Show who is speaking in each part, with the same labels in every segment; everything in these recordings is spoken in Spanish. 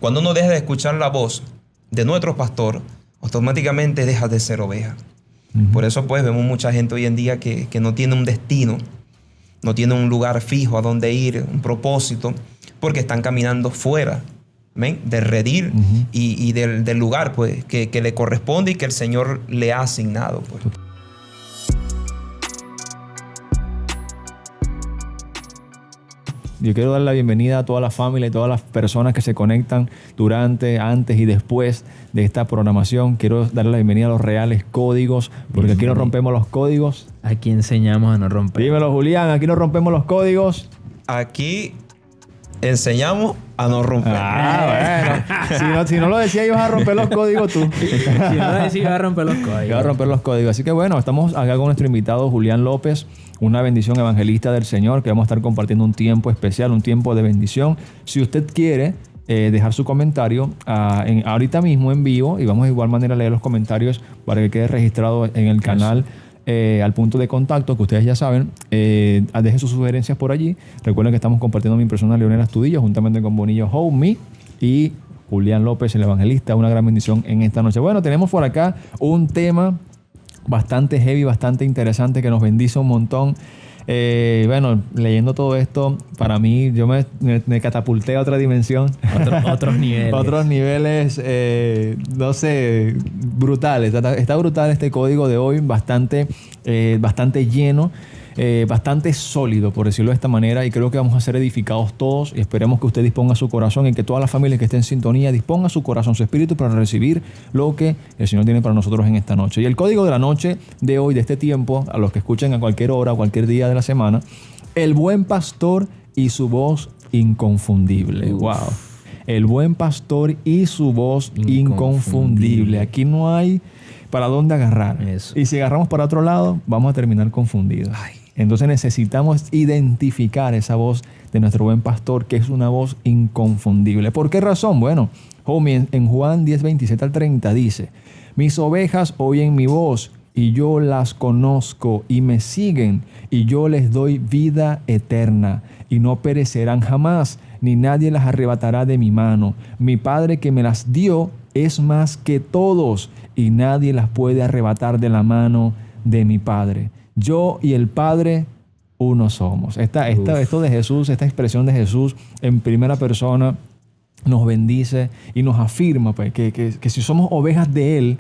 Speaker 1: Cuando uno deja de escuchar la voz de nuestro pastor, automáticamente deja de ser oveja. Por eso pues vemos mucha gente hoy en día que no tiene un destino, no tiene un lugar fijo a donde ir, un propósito, porque están caminando fuera, ¿ven?, del redil y del lugar pues, que le corresponde y que el Señor le ha asignado. Pues.
Speaker 2: Yo quiero dar la bienvenida a toda la familia y todas las personas que se conectan durante, antes y después de esta programación. Quiero darle la bienvenida a los reales códigos, porque aquí no rompemos los códigos.
Speaker 3: Aquí enseñamos a no romper.
Speaker 2: Dímelo, Julián, aquí no rompemos los códigos.
Speaker 1: Aquí enseñamos a no romper.
Speaker 2: Bueno. Si no lo decía, ibas a romper los códigos tú.
Speaker 3: Si no lo decía, iba a romper los códigos.
Speaker 2: Iba a romper los códigos. Así que bueno, estamos acá con nuestro invitado Julián López, una bendición evangelista del Señor, que vamos a estar compartiendo un tiempo especial, un tiempo de bendición. Si usted quiere dejar su comentario ahorita mismo en vivo, y vamos de igual manera a leer los comentarios para que quede registrado en el canal. Al punto de contacto que ustedes ya saben, dejen sus sugerencias por allí. Recuerden que estamos compartiendo mi persona Leonel Astudillo juntamente con Bonillo Homey y Julián López, el evangelista. Una gran bendición en esta noche. Bueno, tenemos por acá un tema bastante heavy, bastante interesante, que nos bendice un montón. Bueno, leyendo todo esto, para mí, yo me catapulté a otra dimensión.
Speaker 3: Otros niveles.
Speaker 2: Otros niveles, no sé, brutales. Está brutal este código de hoy, bastante lleno, bastante sólido, por decirlo de esta manera, y creo que vamos a ser edificados todos, y esperemos que usted disponga su corazón y que toda la familia que esté en sintonía disponga su corazón, su espíritu, para recibir lo que el Señor tiene para nosotros en esta noche. Y el código de la noche de hoy, de este tiempo, a los que escuchen a cualquier hora, cualquier día de la semana: el buen pastor y su voz inconfundible. Wow. El buen pastor y su voz inconfundible. Aquí no hay para dónde agarrar.
Speaker 3: Eso.
Speaker 2: Y si agarramos para otro lado, vamos a terminar confundidos. Entonces necesitamos identificar esa voz de nuestro buen pastor, que es una voz inconfundible. ¿Por qué razón? Bueno, homie, en Juan 10, 27 al 30 dice: mis ovejas oyen mi voz, y yo las conozco, y me siguen, y yo les doy vida eterna, y no perecerán jamás, ni nadie las arrebatará de mi mano. Mi Padre que me las dio es más que todos, y nadie las puede arrebatar de la mano de mi Padre. Yo y el Padre uno somos. Esto de Jesús, esta expresión de Jesús en primera persona, nos bendice y nos afirma pues, que si somos ovejas de Él,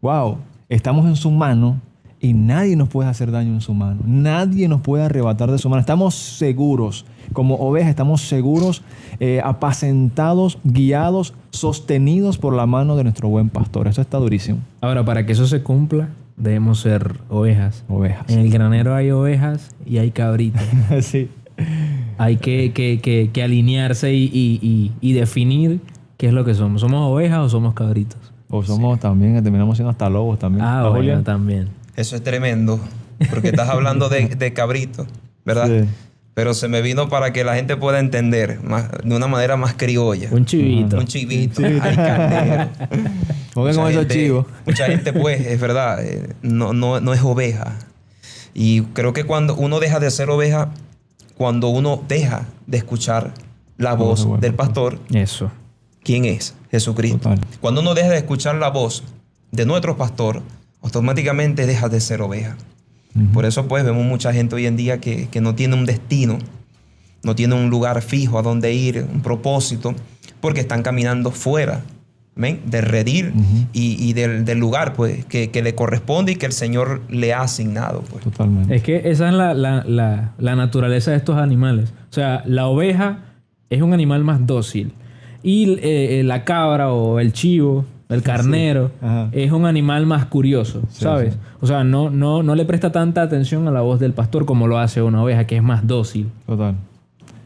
Speaker 2: wow, estamos en su mano y nadie nos puede hacer daño en su mano. Nadie nos puede arrebatar de su mano. Estamos seguros, como ovejas, estamos seguros, apacentados, guiados, sostenidos por la mano de nuestro buen pastor. Eso está durísimo.
Speaker 3: Ahora, para que eso se cumpla, debemos ser ovejas.
Speaker 2: Ovejas.
Speaker 3: En el granero hay ovejas y hay cabritos.
Speaker 2: Sí.
Speaker 3: Hay que alinearse y definir qué es lo que somos. ¿Somos ovejas o somos cabritos?
Speaker 2: O somos también, terminamos siendo hasta lobos también.
Speaker 3: Ah, bueno, también.
Speaker 1: Eso es tremendo, porque estás hablando de cabrito, ¿verdad?
Speaker 2: Sí.
Speaker 1: Pero se me vino para que la gente pueda entender de una manera más criolla.
Speaker 3: Un chivito.
Speaker 1: Un chivito. Hay carnero.
Speaker 2: ¿Cómo que con esos chivos?
Speaker 1: Mucha gente, pues, es verdad, no es oveja. Y creo que cuando uno deja de ser oveja, cuando uno deja de escuchar la voz del pastor.
Speaker 3: Eso.
Speaker 1: ¿Quién es? Jesucristo.
Speaker 2: Total.
Speaker 1: Cuando uno deja de escuchar la voz de nuestro pastor, automáticamente deja de ser oveja. Por eso pues vemos mucha gente hoy en día que no tiene un destino, no tiene un lugar fijo a donde ir, un propósito, porque están caminando fuera, ¿ven?, del redil y del lugar pues, que le corresponde y que el Señor le ha asignado. Pues.
Speaker 2: Totalmente.
Speaker 3: Es que esa es la naturaleza de estos animales. O sea, la oveja es un animal más dócil. Y la cabra o el chivo, el carnero, es un animal más curioso, ¿sabes? Sí. O sea, no le presta tanta atención a la voz del pastor como lo hace una oveja, que es más dócil.
Speaker 2: Total.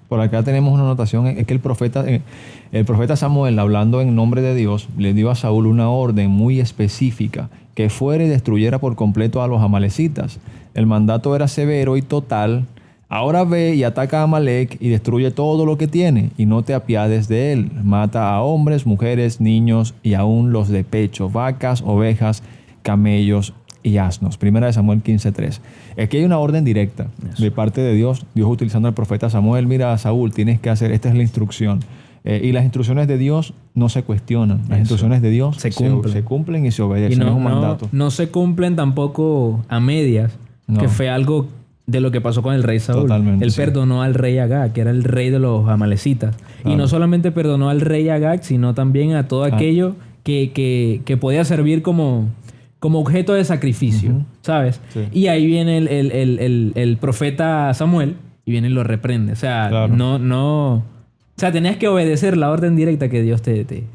Speaker 2: Por acá tenemos una anotación, es que el profeta Samuel, hablando en nombre de Dios, le dio a Saúl una orden muy específica, que fuera y destruyera por completo a los amalecitas. El mandato era severo y total. Ahora ve y ataca a Amalec y destruye todo lo que tiene, y no te apiades de él. Mata a hombres, mujeres, niños y aún los de pecho, vacas, ovejas, camellos y asnos. Primera de Samuel 15:3. Aquí hay una orden directa de parte de Dios. Dios utilizando al profeta Samuel: mira, Saúl, tienes que hacer, esta es la instrucción. Y las instrucciones de Dios no se cuestionan. Las instrucciones de Dios se cumplen y se obedecen.
Speaker 3: Y
Speaker 2: es un mandato.
Speaker 3: No se cumplen tampoco a medias, que fue algo de lo que pasó con el rey Saúl.
Speaker 2: Totalmente,
Speaker 3: Él perdonó al rey Agag, que era el rey de los amalecitas. Claro. Y no solamente perdonó al rey Agag, sino también a todo aquello que podía servir como objeto de sacrificio, ¿sabes? Sí. Y ahí viene el profeta Samuel y viene y lo reprende. O sea, claro. O sea, tenías que obedecer la orden directa que Dios te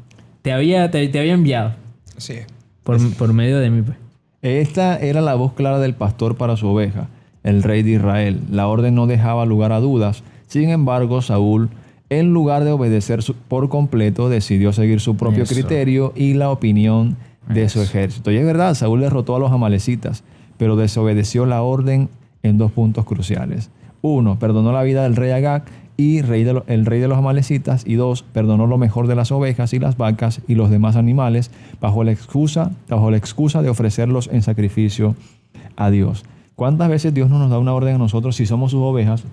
Speaker 3: había enviado.
Speaker 1: Sí.
Speaker 3: Por medio de mí, pues.
Speaker 2: Esta era la voz clara del pastor para su oveja, el rey de Israel. La orden no dejaba lugar a dudas. Sin embargo, Saúl, en lugar de obedecer por completo, decidió seguir su propio criterio y la opinión de su ejército. Y es verdad, Saúl derrotó a los amalecitas, pero desobedeció la orden en 2 puntos cruciales. 1, perdonó la vida del rey Agag y el rey de los amalecitas. Y 2, perdonó lo mejor de las ovejas y las vacas y los demás animales bajo la excusa de ofrecerlos en sacrificio a Dios. ¿Cuántas veces Dios no nos da una orden a nosotros si somos sus ovejas?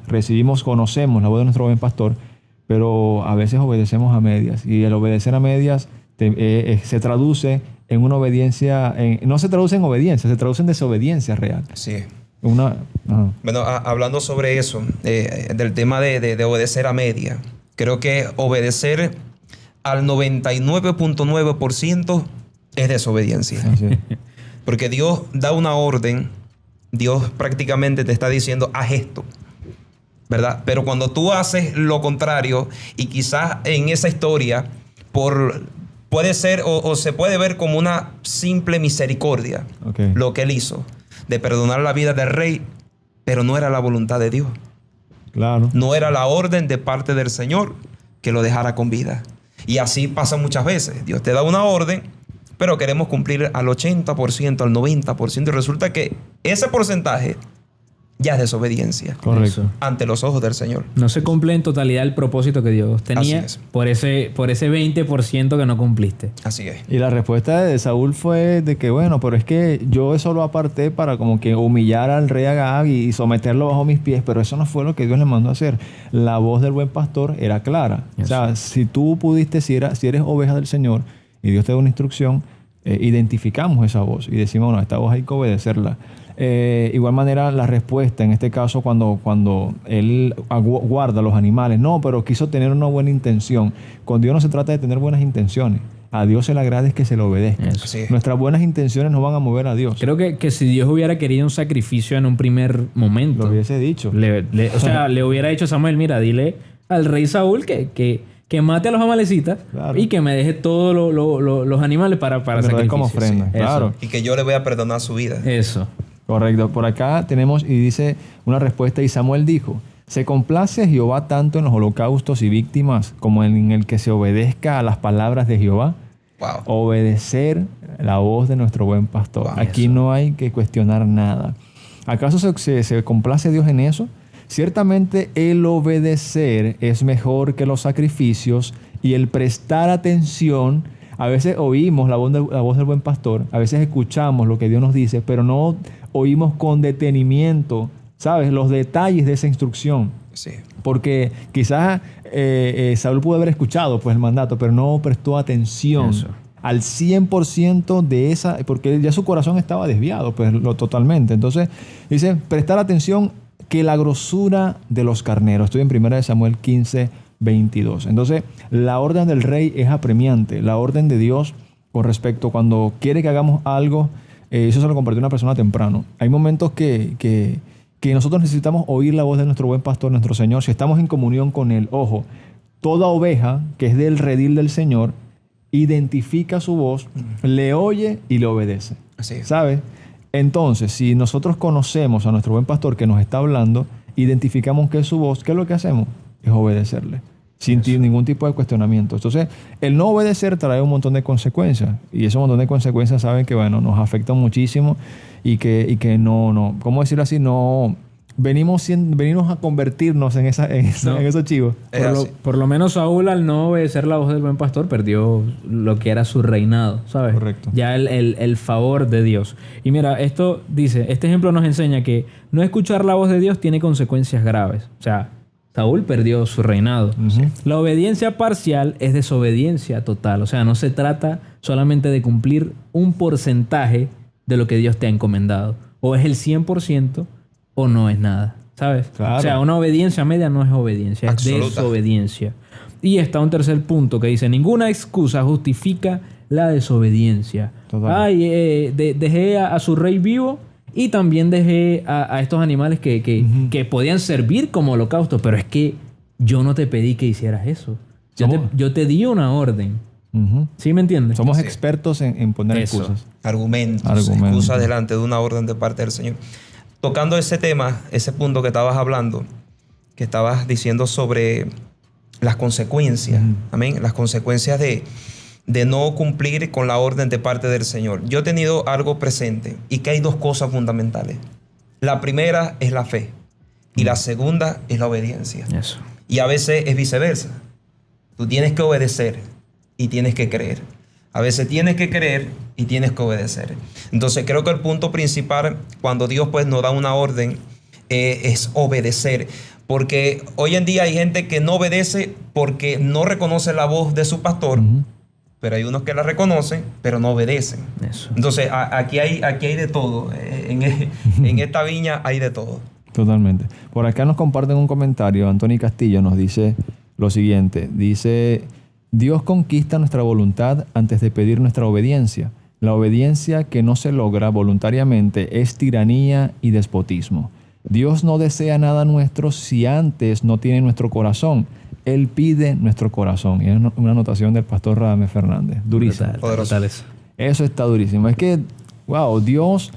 Speaker 2: Conocemos la voz de nuestro buen pastor, pero a veces obedecemos a medias. Y el obedecer a medias se traduce en una obediencia, no se traduce en obediencia, se traduce en desobediencia real.
Speaker 1: Sí.
Speaker 2: Bueno,
Speaker 1: hablando sobre eso, del tema de obedecer a media, creo que obedecer al 99.9% es desobediencia. Sí. Porque Dios da una orden, Dios prácticamente te está diciendo, haz esto, ¿verdad? Pero cuando tú haces lo contrario, y quizás en esa historia, puede ser o se puede ver como una simple misericordia, lo que él hizo, de perdonar la vida del rey, pero no era la voluntad de Dios.
Speaker 2: Claro.
Speaker 1: No era la orden de parte del Señor que lo dejara con vida. Y así pasa muchas veces. Dios te da una orden, pero queremos cumplir al 80%, al 90%, y resulta que ese porcentaje ya es desobediencia.
Speaker 2: Correcto.
Speaker 1: Ante los ojos del Señor.
Speaker 3: No se cumple en totalidad el propósito que Dios tenía por ese 20% que no cumpliste.
Speaker 1: Así es.
Speaker 2: Y la respuesta de Saúl fue de que, bueno, pero es que yo eso lo aparté para como que humillar al rey Agag y someterlo bajo mis pies, pero eso no fue lo que Dios le mandó a hacer. La voz del buen pastor era clara. O sea, si tú pudiste, si eres oveja del Señor y Dios te da una instrucción, identificamos esa voz y decimos, bueno, esta voz hay que obedecerla. Igual manera la respuesta en este caso cuando él guarda los animales, no, pero quiso tener una buena intención. Con Dios no se trata de tener buenas intenciones. A Dios se le agrada es que se le obedezca.
Speaker 1: Sí.
Speaker 2: Nuestras buenas intenciones no van a mover a Dios.
Speaker 3: Creo que si Dios hubiera querido un sacrificio en un primer momento,
Speaker 2: lo hubiese dicho.
Speaker 3: O sea, le hubiera dicho a Samuel, mira, dile al rey Saúl que mate a los amalecitas, claro, y que me deje todos los animales para sacrificio.
Speaker 2: Como ofrenda, claro.
Speaker 1: Y que yo le voy a perdonar su vida.
Speaker 3: Eso.
Speaker 2: Correcto. Por acá tenemos y dice una respuesta, y Samuel dijo, ¿se complace Jehová tanto en los holocaustos y víctimas como en el que se obedezca a las palabras de Jehová?
Speaker 1: Wow.
Speaker 2: Obedecer la voz de nuestro buen pastor. Wow, aquí no hay que cuestionar nada. ¿Acaso se complace Dios en eso? Ciertamente el obedecer es mejor que los sacrificios, y el prestar atención. A veces oímos la voz del buen pastor, a veces escuchamos lo que Dios nos dice, pero no oímos con detenimiento, ¿sabes? Los detalles de esa instrucción.
Speaker 1: Sí.
Speaker 2: Porque quizás Saúl pudo haber escuchado pues el mandato, pero no prestó atención al 100% de esa, porque ya su corazón estaba desviado pues totalmente. Entonces dice, prestar atención que la grosura de los carneros. Estoy en 1 Samuel 15:22. Entonces, la orden del rey es apremiante. La orden de Dios con respecto cuando quiere que hagamos algo, eso se lo compartió una persona temprano. Hay momentos que nosotros necesitamos oír la voz de nuestro buen pastor, nuestro Señor, si estamos en comunión con Él. Ojo, toda oveja que es del redil del Señor identifica su voz, le oye y le obedece.
Speaker 1: Así es.
Speaker 2: ¿Sabes? Entonces, si nosotros conocemos a nuestro buen pastor que nos está hablando, identificamos que es su voz, ¿qué es lo que hacemos? Es obedecerle, sin ningún tipo de cuestionamiento. Entonces, el no obedecer trae un montón de consecuencias, y ese montón de consecuencias saben que, bueno, nos afectan muchísimo y que no, ¿cómo decirlo así? No, venimos a convertirnos en esos chivos.
Speaker 3: Por lo menos Saúl, al no obedecer la voz del buen pastor, perdió lo que era su reinado, ¿sabes?
Speaker 2: Correcto.
Speaker 3: Ya el favor de Dios. Y mira, este ejemplo nos enseña que no escuchar la voz de Dios tiene consecuencias graves. O sea, Saúl perdió su reinado.
Speaker 2: Ujú.
Speaker 3: La obediencia parcial es desobediencia total. O sea, no se trata solamente de cumplir un porcentaje de lo que Dios te ha encomendado. O es el 100% o no es nada. ¿Sabes?
Speaker 2: Claro.
Speaker 3: O sea, una obediencia media no es obediencia,
Speaker 1: Absoluta.
Speaker 3: es desobediencia. Y está un tercer punto que dice, ninguna excusa justifica la desobediencia.
Speaker 2: Total.
Speaker 3: Ay, dejé a su rey vivo y también dejé a estos animales que podían servir como holocausto, pero es que yo no te pedí que hicieras eso. Yo te di una orden.
Speaker 2: Ujú.
Speaker 3: ¿Sí me entiendes?
Speaker 2: Somos
Speaker 1: Sí.
Speaker 2: expertos en poner
Speaker 3: Eso.
Speaker 2: excusas.
Speaker 1: Argumentos,
Speaker 2: Argumentos.
Speaker 1: excusas delante de una orden de parte del Señor. Tocando ese tema, ese punto que estabas hablando, que estabas diciendo sobre las consecuencias, amén, las consecuencias de no cumplir con la orden de parte del Señor. Yo he tenido algo presente y que hay dos cosas fundamentales. La primera es la fe y la segunda es la obediencia.
Speaker 3: Eso.
Speaker 1: Y a veces es viceversa. Tú tienes que obedecer y tienes que creer. A veces tienes que creer y tienes que obedecer. Entonces creo que el punto principal cuando Dios pues nos da una orden es obedecer. Porque hoy en día hay gente que no obedece porque no reconoce la voz de su pastor, pero hay unos que la reconocen, pero no obedecen.
Speaker 3: Eso.
Speaker 1: Entonces aquí hay de todo. En esta viña hay de todo.
Speaker 2: Totalmente. Por acá nos comparten un comentario. Anthony Castillo nos dice lo siguiente. Dice, Dios conquista nuestra voluntad antes de pedir nuestra obediencia. La obediencia que no se logra voluntariamente es tiranía y despotismo. Dios no desea nada nuestro si antes no tiene nuestro corazón. Él pide nuestro corazón. Y es una anotación del pastor Radamés Fernández. Durísimo.
Speaker 1: Poderoso.
Speaker 3: Total eso.
Speaker 2: Eso está durísimo. Es que, wow, Dios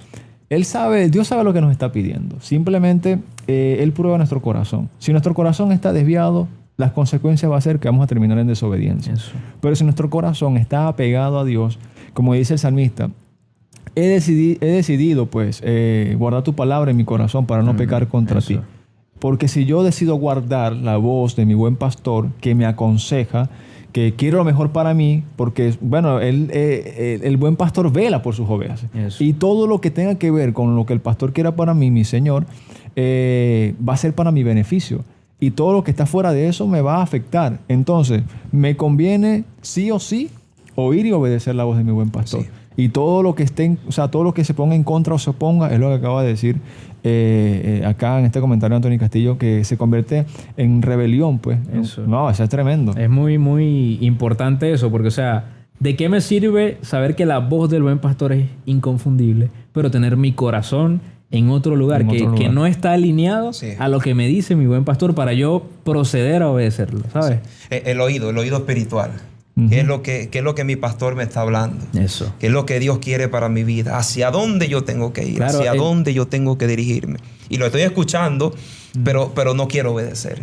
Speaker 2: sabe lo que nos está pidiendo. Simplemente Él prueba nuestro corazón. Si nuestro corazón está desviado, las consecuencias va a ser que vamos a terminar en desobediencia.
Speaker 3: Eso.
Speaker 2: Pero si nuestro corazón está apegado a Dios, como dice el salmista, he decidido pues guardar tu palabra en mi corazón para no pecar contra
Speaker 3: eso.
Speaker 2: ti. Porque si yo decido guardar la voz de mi buen pastor que me aconseja, que quiere lo mejor para mí, porque, bueno, el buen pastor vela por sus ovejas.
Speaker 3: Eso.
Speaker 2: Y todo lo que tenga que ver con lo que el pastor quiera para mí, mi Señor, va a ser para mi beneficio. Y todo lo que está fuera de eso me va a afectar. Entonces, me conviene sí o sí oír y obedecer la voz de mi buen pastor.
Speaker 1: Sí.
Speaker 2: Y todo lo que todo lo que se ponga en contra o se oponga es lo que acaba de decir acá en este comentario Anthony Castillo, que se convierte en rebelión, pues.
Speaker 3: Eso.
Speaker 2: No, eso es tremendo.
Speaker 3: Es muy, muy importante eso, porque, o sea, ¿de qué me sirve saber que la voz del buen pastor es inconfundible, pero tener mi corazón en otro lugar,
Speaker 2: En otro lugar.
Speaker 3: que no está alineado
Speaker 1: Sí.
Speaker 3: a lo que me dice mi buen pastor para yo proceder a obedecerlo, ¿sabes?
Speaker 1: El oído espiritual. ¿Qué es lo que mi pastor me está hablando?
Speaker 3: Eso.
Speaker 1: ¿Qué es lo que Dios quiere para mi vida? ¿Hacia dónde yo tengo que ir?
Speaker 3: Claro,
Speaker 1: ¿Hacia dónde yo tengo que dirigirme? Y lo estoy escuchando, pero no quiero obedecer.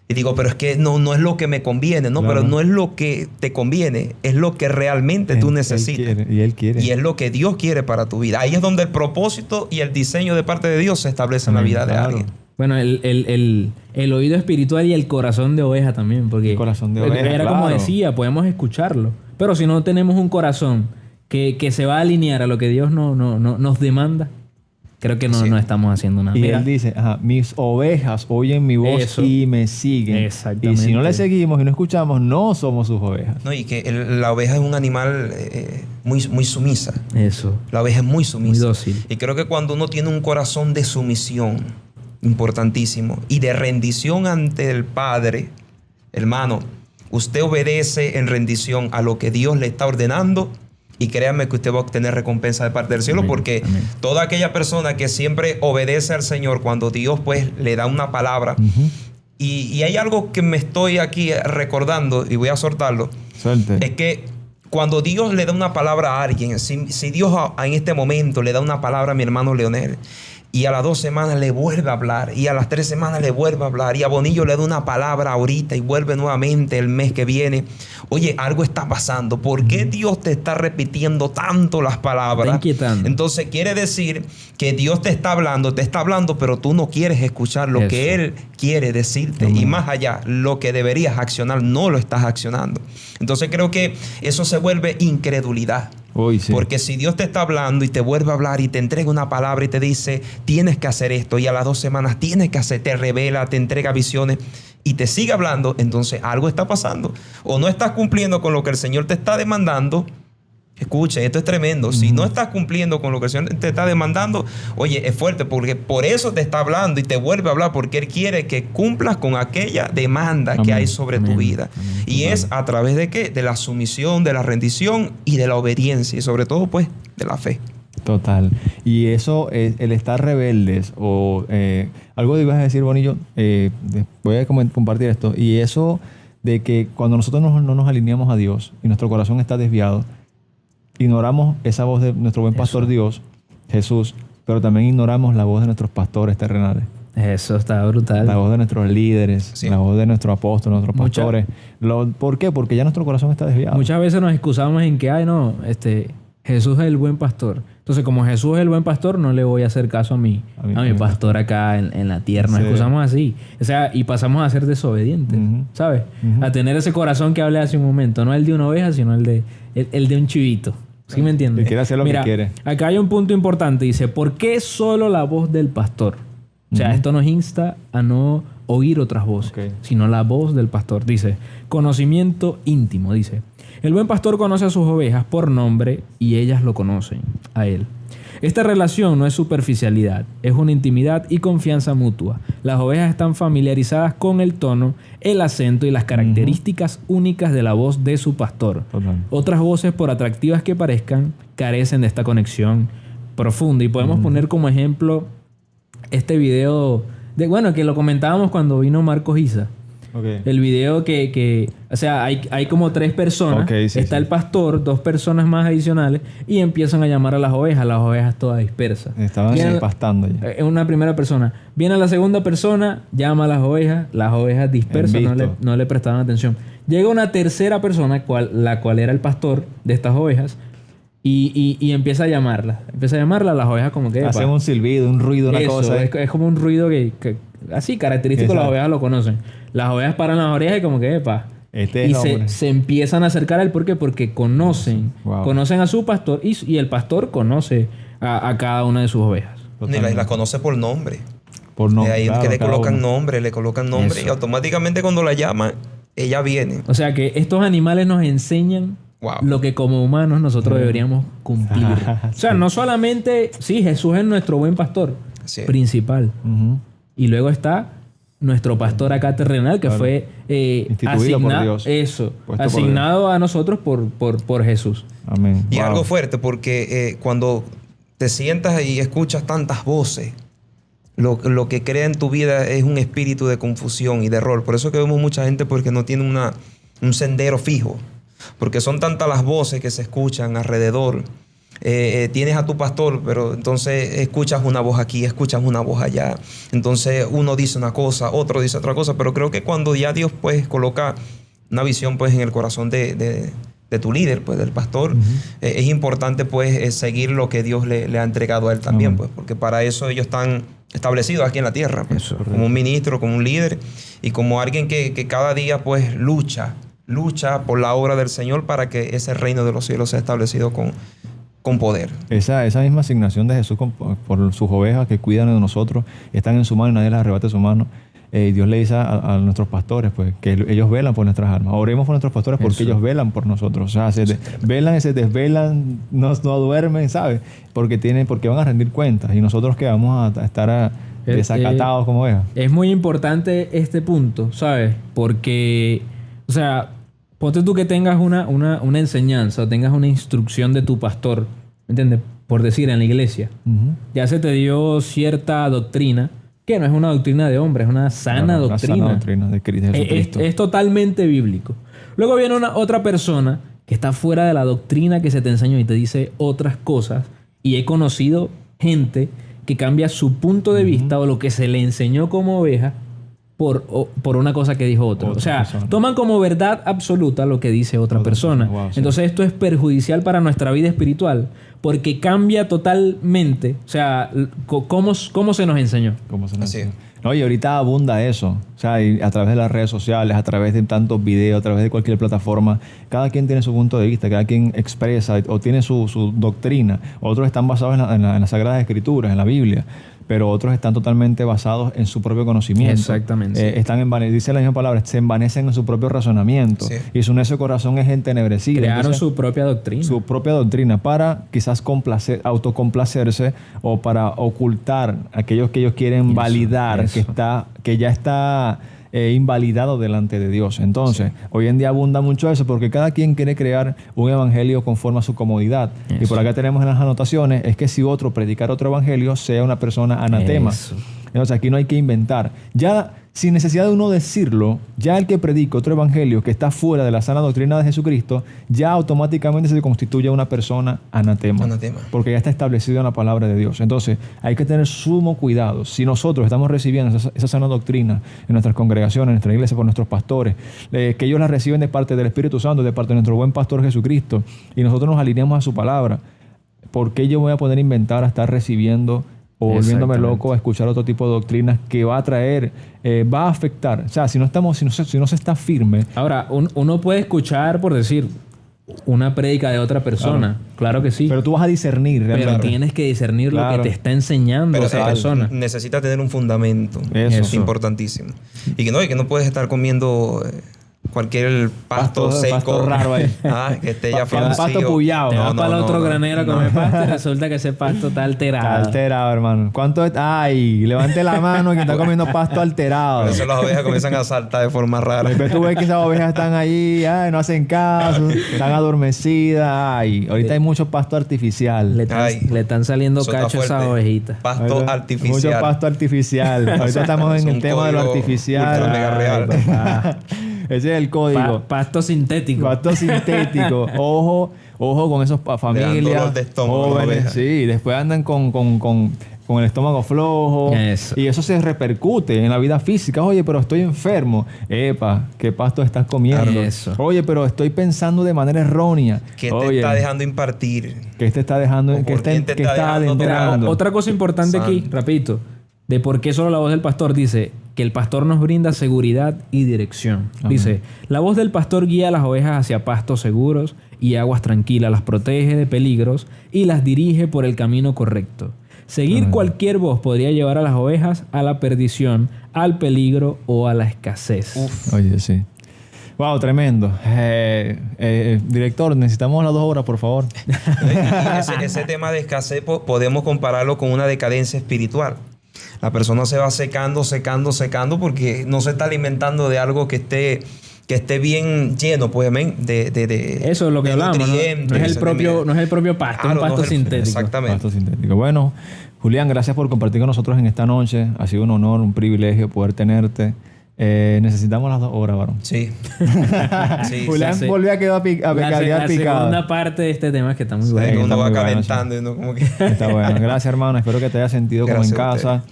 Speaker 1: Y digo, pero es que no es lo que me conviene, ¿no?
Speaker 2: Claro.
Speaker 1: Pero no es lo que te conviene, es lo que realmente tú necesitas.
Speaker 2: Él quiere.
Speaker 1: Y es lo que Dios quiere para tu vida. Ahí es donde el propósito y el diseño de parte de Dios se establece en la vida de
Speaker 2: Claro.
Speaker 1: alguien.
Speaker 3: Bueno, el oído espiritual y el corazón de oveja también, porque
Speaker 2: El corazón de oveja,
Speaker 3: era como
Speaker 2: claro.
Speaker 3: decía, podemos escucharlo, pero si no tenemos un corazón que se va a alinear a lo que Dios nos demanda, creo que
Speaker 1: Sí.
Speaker 3: no estamos haciendo nada.
Speaker 2: Y
Speaker 3: Mira,
Speaker 2: él dice, mis ovejas oyen mi voz
Speaker 3: Eso.
Speaker 2: y me siguen.
Speaker 3: Exactamente.
Speaker 2: Y si no le seguimos y no escuchamos, no somos sus ovejas.
Speaker 1: ¿No? Y que la oveja es un animal muy, muy sumisa.
Speaker 3: eso,
Speaker 1: La oveja es muy
Speaker 3: muy
Speaker 1: sumisa.
Speaker 3: dócil.
Speaker 1: Y creo que cuando uno tiene un corazón de sumisión, importantísimo, y de rendición ante el Padre, hermano, usted obedece en rendición a lo que Dios le está ordenando y créanme que usted va a obtener recompensa de parte del cielo.
Speaker 3: Amén,
Speaker 1: Porque
Speaker 3: amén.
Speaker 1: toda aquella persona que siempre obedece al Señor cuando Dios pues le da una palabra, y hay algo que me estoy aquí recordando y voy a soltarlo,
Speaker 2: Suelte.
Speaker 1: es que cuando Dios le da una palabra a alguien, si Dios en este momento le da una palabra a mi hermano Leonel, y a las 2 semanas le vuelve a hablar, y a las 3 semanas le vuelve a hablar, y a Bonillo le da una palabra ahorita y vuelve nuevamente el mes que viene, oye, algo está pasando. ¿Por qué Dios te está repitiendo tanto las palabras?
Speaker 3: Está inquietando.
Speaker 1: Entonces quiere decir que Dios te está hablando, pero tú no quieres escuchar lo
Speaker 3: Eso.
Speaker 1: que Él quiere decirte. Y más allá, lo que deberías accionar, no lo estás accionando. Entonces creo que eso se vuelve incredulidad.
Speaker 2: Uy, sí.
Speaker 1: Porque si Dios te está hablando y te vuelve a hablar y te entrega una palabra y te dice, tienes que hacer esto, y a las 2 semanas tienes que hacer, te revela, te entrega visiones, y te sigue hablando, entonces algo está pasando. O no estás cumpliendo con lo que el Señor te está demandando. Escuchen, esto es tremendo. Si no estás cumpliendo con lo que el Señor te está demandando, oye, es fuerte, porque por eso te está hablando y te vuelve a hablar, porque Él quiere que cumplas con aquella demanda que hay sobre tu vida. Y es a través de ¿qué? De la sumisión, de la rendición y de la obediencia, y sobre todo, pues, de la fe.
Speaker 2: Total. Y eso, el estar rebeldes, o algo que ibas a decir, Bonillo, voy a compartir esto, y eso de que cuando nosotros no nos alineamos a Dios y nuestro corazón está desviado, ignoramos esa voz de nuestro buen pastor Dios, Jesús, pero también ignoramos la voz de nuestros pastores terrenales.
Speaker 3: Eso está brutal.
Speaker 2: La voz de nuestros líderes,
Speaker 1: Sí.
Speaker 2: la voz de nuestros apóstoles, nuestros pastores. ¿Por qué? Porque ya nuestro corazón está desviado.
Speaker 3: Muchas veces nos excusamos en que, Jesús es el buen pastor. Entonces, como Jesús es el buen pastor, no le voy a hacer caso a mi pastor acá en la tierra. Nos excusamos así. O sea, y pasamos a ser desobedientes, ¿sabes? A tener ese corazón que hablé hace un momento. No el de una oveja, sino el de un chivito. ¿Sí me entiendes?
Speaker 2: Él quiere hacer lo que quiere.
Speaker 3: Acá hay un punto importante. Dice, ¿por qué solo la voz del pastor? O sea, esto nos insta a no oír otras voces, sino la voz del pastor. Dice, conocimiento íntimo, dice. El buen pastor conoce a sus ovejas por nombre y ellas lo conocen a él. Esta relación no es superficialidad, es una intimidad y confianza mutua. Las ovejas están familiarizadas con el tono, el acento y las características únicas de la voz de su pastor. Otras voces, por atractivas que parezcan, carecen de esta conexión profunda. Y podemos poner como ejemplo este video, que lo comentábamos cuando vino Marcos Isa. El video o sea, hay como 3 personas. Está el pastor, 2 personas más adicionales, y empiezan a llamar a las ovejas todas dispersas.
Speaker 2: Estaban pastando ya.
Speaker 3: Es una primera persona. Viene la segunda persona, llama a las ovejas dispersas, no le prestaban atención. Llega una tercera persona, la cual era el pastor de estas ovejas, y empieza a llamarlas. Las ovejas como que...
Speaker 2: Hacen un silbido, un ruido, una cosa.
Speaker 3: Es como un ruido que así, característico, las ovejas lo conocen. Las ovejas paran las orejas y como que, se empiezan a acercar a él. ¿Por qué? Porque conocen a su pastor y el pastor conoce a cada una de sus ovejas.
Speaker 1: Y las conoce por nombre. De ahí
Speaker 2: claro,
Speaker 1: que le colocan nombre y automáticamente cuando la llaman, ella viene.
Speaker 3: O sea que estos animales nos enseñan lo que como humanos nosotros deberíamos cumplir. O sea, no solamente, Jesús es nuestro buen pastor principal. Y luego está nuestro pastor acá terrenal, que fue
Speaker 2: instituido por Dios.
Speaker 3: Asignado a nosotros por Jesús.
Speaker 2: Amén.
Speaker 1: Y algo fuerte, porque cuando te sientas y escuchas tantas voces, lo que crea en tu vida es un espíritu de confusión y de error. Por eso que vemos mucha gente porque no tiene un sendero fijo. Porque son tantas las voces que se escuchan alrededor. Tienes a tu pastor, pero entonces escuchas una voz aquí, escuchas una voz allá. Entonces uno dice una cosa, otro dice otra cosa. Pero creo que cuando ya Dios pues coloca una visión pues en el corazón de tu líder, pues del pastor, es importante pues seguir lo que Dios le ha entregado a él también, pues, porque para eso ellos están establecidos aquí en la tierra, pues, como un ministro, como un líder y como alguien que cada día pues lucha por la obra del Señor para que ese reino de los cielos sea establecido con poder.
Speaker 2: Esa misma asignación de Jesús por sus ovejas que cuidan de nosotros, están en su mano y nadie las arrebata de su mano. Dios le dice a nuestros pastores pues, que ellos velan por nuestras almas. Oremos por nuestros pastores porque ellos velan por nosotros. O sea, se desvelan, no duermen, ¿sabes? Porque van a rendir cuentas y nosotros que vamos a estar desacatados como ovejas. Es
Speaker 3: muy importante este punto, ¿sabes? Porque, o sea, ponte tú que tengas una enseñanza o tengas una instrucción de tu pastor, ¿me entiendes? Por decir, en la iglesia. Ya se te dio cierta doctrina, que no es una doctrina de hombre, es una sana doctrina. Una sana doctrina de Jesucristo. Es totalmente bíblico. Luego viene otra persona que está fuera de la doctrina que se te enseñó y te dice otras cosas. Y he conocido gente que cambia su punto de vista o lo que se le enseñó como oveja por una cosa que dijo otro. O sea, toman como verdad absoluta lo que dice otra persona. Entonces esto es perjudicial para nuestra vida espiritual porque cambia totalmente, o sea, cómo se nos enseñó.
Speaker 2: No, y ahorita abunda eso. O sea, a través de las redes sociales, a través de tantos videos, a través de cualquier plataforma, cada quien tiene su punto de vista, cada quien expresa o tiene su doctrina. Otros están basados en las Sagradas Escrituras, en la Biblia. pero otros están totalmente basados en su propio conocimiento.
Speaker 3: Exactamente.
Speaker 2: Dice la misma palabra, se envanecen en su propio razonamiento. Sí. Y su necio corazón es entenebrecida.
Speaker 3: Crearon entonces, su propia doctrina.
Speaker 2: Su propia doctrina para quizás autocomplacerse o para ocultar aquellos que ellos quieren validar, que ya está invalidado delante de Dios. Entonces, hoy en día abunda mucho eso porque cada quien quiere crear un evangelio conforme a su comodidad. Y por acá tenemos en las anotaciones, es que si otro predicar otro evangelio, sea una persona anatema. Entonces, aquí no hay que inventar. Ya, sin necesidad de uno decirlo, ya el que predica otro evangelio que está fuera de la sana doctrina de Jesucristo, ya automáticamente se constituye una persona anatema. Porque ya está establecido en la palabra de Dios. Entonces, hay que tener sumo cuidado. Si nosotros estamos recibiendo esa sana doctrina en nuestras congregaciones, en nuestra iglesia, por nuestros pastores, que ellos la reciben de parte del Espíritu Santo, de parte de nuestro buen pastor Jesucristo, y nosotros nos alineamos a su palabra, ¿por qué yo voy a poder inventar a estar recibiendo o volviéndome loco a escuchar otro tipo de doctrinas que va a traer, va a afectar? O sea, si no se está firme.
Speaker 3: Ahora, uno puede escuchar, por decir, una prédica de otra persona. Claro que sí.
Speaker 2: Pero tú vas a discernir realmente.
Speaker 3: Pero tienes que discernir lo que te está enseñando esa persona.
Speaker 1: Necesita tener un fundamento. Eso es importantísimo. Y que no puedes estar comiendo cualquier pasto seco.
Speaker 2: Pasto raro ahí.
Speaker 1: Que esté ya florecido.
Speaker 2: Un pasto puyado.
Speaker 3: Te vas para el otro granero a comer pasto y resulta que ese pasto está alterado.
Speaker 2: Está alterado, hermano. ¿Cuánto es? ¡Ay! Levante la mano que está comiendo pasto alterado.
Speaker 1: Por eso las ovejas comienzan a saltar de forma rara.
Speaker 2: Después tú ves que esas ovejas están ahí, no hacen caso, están adormecidas. Ay, ahorita hay mucho pasto artificial.
Speaker 3: Le están saliendo cachos a esas ovejitas.
Speaker 1: Pasto artificial.
Speaker 2: Mucho pasto artificial. Ahorita estamos en el tema de lo artificial.
Speaker 1: Ultra mega real.
Speaker 2: Ese es el código.
Speaker 3: Pasto sintético.
Speaker 2: Pasto sintético. Ojo con esos familias jóvenes. Sí, después andan con el estómago flojo. Y eso se repercute en la vida física. Oye, pero estoy enfermo. Epa, ¿qué pasto estás comiendo? Oye, pero estoy pensando de manera errónea.
Speaker 1: ¿Qué te está dejando impartir?
Speaker 2: ¿Qué te está dejando? ¿Qué está adentrando?
Speaker 3: Otra cosa importante aquí, rapidito, de por qué solo la voz del pastor dice que el pastor nos brinda seguridad y dirección. Amén. Dice, la voz del pastor guía a las ovejas hacia pastos seguros y aguas tranquilas, las protege de peligros y las dirige por el camino correcto. Seguir cualquier voz podría llevar a las ovejas a la perdición, al peligro o a la escasez.
Speaker 2: Oye, sí. Wow, tremendo. Director, necesitamos las 2 horas, por favor.
Speaker 1: Ese tema de escasez podemos compararlo con una decadencia espiritual. La persona se va secando porque no se está alimentando de algo que esté bien lleno, pues, de
Speaker 3: eso es lo que hablamos, ¿no? No es el propio pasto, es un pasto sintético.
Speaker 1: Exactamente.
Speaker 2: Pasto sintético. Bueno, Julián, gracias por compartir con nosotros en esta noche. Ha sido un honor, un privilegio poder tenerte. Necesitamos las 2 horas, varón.
Speaker 1: Sí.
Speaker 2: Julián volvió a quedar picado.
Speaker 3: La segunda parte de este tema es que está muy bueno.
Speaker 1: Uno va calentando y no como que...
Speaker 2: Está bueno. Gracias, hermano. Espero que te hayas sentido como en casa.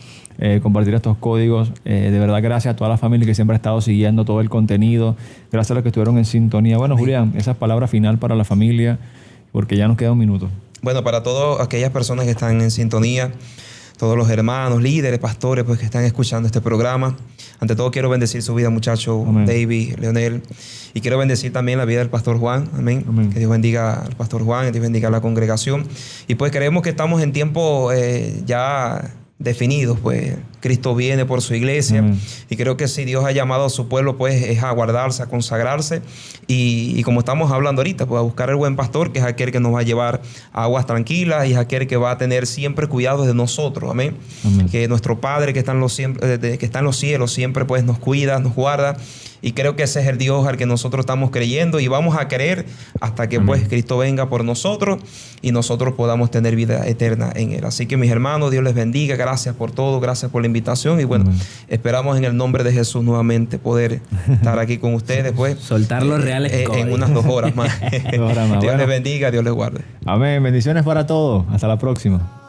Speaker 2: Compartir estos códigos. De verdad, gracias a toda la familia que siempre ha estado siguiendo todo el contenido. Gracias a los que estuvieron en sintonía. Bueno, Julián, esa palabra final para la familia, porque ya nos queda un minuto.
Speaker 1: Bueno, para todas aquellas personas que están en sintonía, todos los hermanos, líderes, pastores, pues que están escuchando este programa. Ante todo quiero bendecir su vida, muchacho. Amén. David, Leonel. Y quiero bendecir también la vida del pastor Juan. Amén. Amén. Que Dios bendiga al pastor Juan, que Dios bendiga a la congregación. Y pues creemos que estamos en tiempo ya definidos, pues Cristo viene por su iglesia. Amén. Y creo que si Dios ha llamado a su pueblo, pues es a guardarse, a consagrarse y como estamos hablando ahorita, pues a buscar el buen pastor, que es aquel que nos va a llevar a aguas tranquilas y es aquel que va a tener siempre cuidado de nosotros. Amén. Amén. Que nuestro Padre que está en los cielos siempre pues nos cuida, nos guarda. Y creo que ese es el Dios al que nosotros estamos creyendo y vamos a creer hasta que pues Cristo venga por nosotros y nosotros podamos tener vida eterna en Él. Así que mis hermanos, Dios les bendiga. Gracias por todo, gracias por la invitación y bueno, esperamos en el nombre de Jesús nuevamente poder estar aquí con ustedes pues.
Speaker 3: Soltar los reales
Speaker 1: en unas 2 horas más. Dios les bendiga, Dios les guarde.
Speaker 2: Amén. Bendiciones para todos. Hasta la próxima.